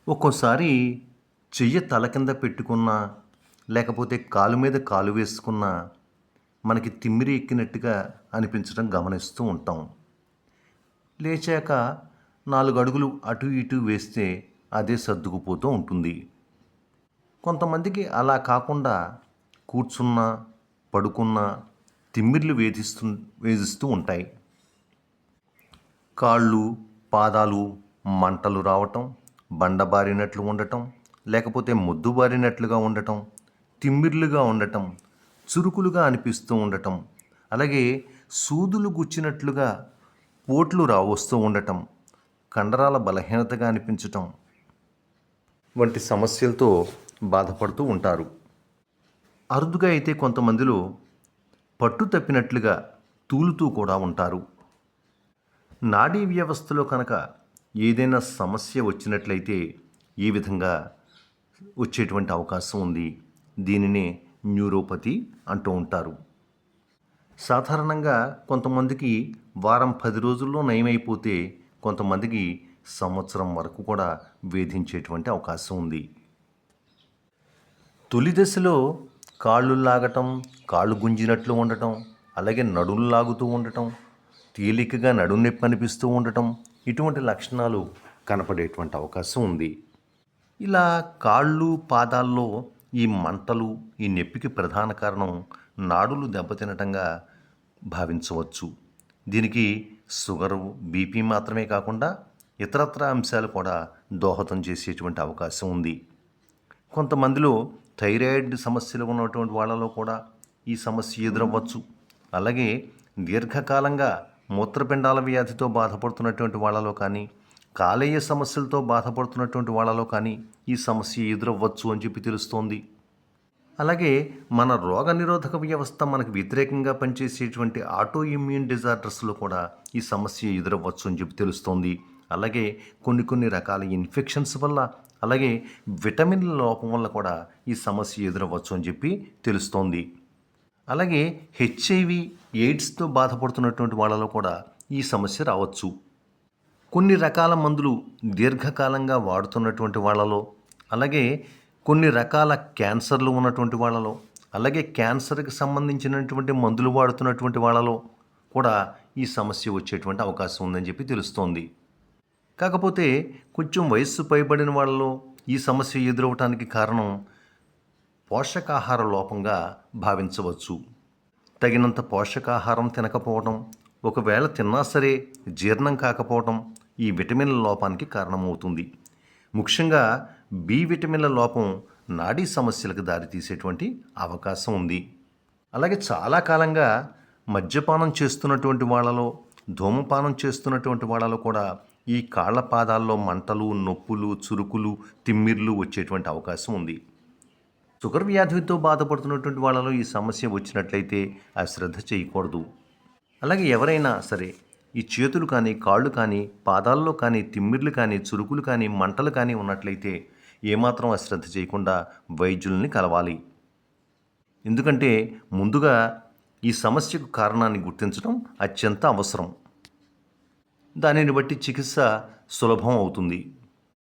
ఒక్కోసారి చెయ్యి తల కింద పెట్టుకున్నా లేకపోతే కాలు మీద కాలు వేసుకున్నా మనకి తిమ్మిరి ఎక్కినట్టుగా అనిపించడం గమనిస్తూ ఉంటాం. లేచాక 4 అడుగులు అటు ఇటు వేస్తే అదే సర్దుకుపోతూ ఉంటుంది. కొంతమందికి అలా కాకుండా కూర్చున్నా పడుకున్నా తిమ్మిర్లు వేధిస్తూ ఉంటాయి. కాళ్ళు పాదాలు మంటలు రావటం, బండబారినట్లు ఉండటం, లేకపోతే మొద్దుబారినట్లుగా ఉండటం, తిమ్మిర్లుగా ఉండటం, చురుకులుగా అనిపిస్తూ ఉండటం, అలాగే సూదులు గుచ్చినట్లుగా పోట్లు వస్తూ ఉండటం, కండరాల బలహీనతగా అనిపించటం వంటి సమస్యలతో బాధపడుతూ ఉంటారు. అరుదుగా అయితే కొంతమందిలో పట్టు తప్పినట్లుగా తూలుతూ కూడా ఉంటారు. నాడీ వ్యవస్థలో కనుక ఏదైనా సమస్య వచ్చినట్లయితే ఈ విధంగా వచ్చేటువంటి అవకాశం ఉంది. దీనినే న్యూరోపతి అంటూ ఉంటారు. సాధారణంగా కొంతమందికి వారం 10 రోజుల్లో నయమైపోతే కొంతమందికి సంవత్సరం వరకు కూడా వేధించేటువంటి అవకాశం ఉంది. తొలి దశలో కాళ్ళు లాగటం, కాళ్ళు గుంజినట్లు ఉండటం, అలాగే నడులు లాగుతూ ఉండటం, తేలికగా నడుము నొప్పి అనిపిస్తూ ఉండటం, ఇటువంటి లక్షణాలు కనపడేటువంటి అవకాశం ఉంది. ఇలా కాళ్ళు పాదాల్లో ఈ మంటలు, ఈ నొప్పికి ప్రధాన కారణం నాడులు దెబ్బతినటంగా భావించవచ్చు. దీనికి షుగరు, బీపీ మాత్రమే కాకుండా ఇతరత్ర అంశాలు కూడా దోహదం చేసేటువంటి అవకాశం ఉంది. కొంతమందిలో థైరాయిడ్ సమస్యలు ఉన్నటువంటి వాళ్ళలో కూడా ఈ సమస్య ఎదురవ్వచ్చు. అలాగే దీర్ఘకాలంగా మూత్రపిండాల వ్యాధితో బాధపడుతున్నటువంటి వాళ్ళలో కానీ, కాలేయ సమస్యలతో బాధపడుతున్నటువంటి వాళ్ళలో కానీ ఈ సమస్య ఎదురవ్వచ్చు అని చెప్పి తెలుస్తోంది. అలాగే మన రోగనిరోధక వ్యవస్థ మనకు వ్యతిరేకంగా పనిచేసేటువంటి ఆటో ఇమ్యూన్ డిజార్డర్స్లో కూడా ఈ సమస్య ఎదురవ్వచ్చు అని చెప్పి తెలుస్తోంది. అలాగే కొన్ని రకాల ఇన్ఫెక్షన్స్ వల్ల, అలాగే విటమిన్ల లోపం వల్ల కూడా ఈ సమస్య ఎదురవ్వచ్చు అని చెప్పి తెలుస్తోంది. అలాగే హెచ్ఐవి ఎయిడ్స్తో బాధపడుతున్నటువంటి వాళ్ళలో కూడా ఈ సమస్య రావచ్చు. కొన్ని రకాల మందులు దీర్ఘకాలంగా వాడుతున్నటువంటి వాళ్ళలో, అలాగే కొన్ని రకాల క్యాన్సర్లు ఉన్నటువంటి వాళ్ళలో, అలాగే క్యాన్సర్కి సంబంధించినటువంటి మందులు వాడుతున్నటువంటి వాళ్ళలో కూడా ఈ సమస్య వచ్చేటువంటి అవకాశం ఉందని చెప్పి తెలుస్తోంది. కాకపోతే కొంచెం వయస్సు పైబడిన వాళ్ళలో ఈ సమస్య ఎదురవటానికి కారణం పోషకాహార లోపంగా భావించవచ్చు. తగినంత పోషకాహారం తినకపోవడం, ఒకవేళ తిన్నా సరే జీర్ణం కాకపోవడం ఈ విటమిన్ల లోపానికి కారణమవుతుంది. ముఖ్యంగా బి విటమిన్ల లోపం నాడీ సమస్యలకు దారితీసేటువంటి అవకాశం ఉంది. అలాగే చాలా కాలంగా మద్యపానం చేస్తున్నటువంటి వాళ్ళలో, ధూమపానం చేస్తున్నటువంటి వాళ్ళలో కూడా ఈ కాళ్ళ పాదాల్లో మంటలు, నొప్పులు, చురుకులు, తిమ్మిర్లు వచ్చేటువంటి అవకాశం ఉంది. షుగర్ వ్యాధితో బాధపడుతున్నటువంటి వాళ్ళలో ఈ సమస్య వచ్చినట్లయితే అశ్రద్ధ చేయకూడదు. అలాగే ఎవరైనా సరే ఈ చేతులు కానీ, కాళ్ళు కానీ, పాదాల్లో కానీ తిమ్మిర్లు కానీ, చురుకులు కానీ, మంటలు కానీ ఉన్నట్లయితే ఏమాత్రం అశ్రద్ధ చేయకుండా వైద్యుల్ని కలవాలి. ఎందుకంటే ముందుగా ఈ సమస్యకు కారణాన్ని గుర్తించడం అత్యంత అవసరం. దానిని బట్టి చికిత్స సులభం అవుతుంది.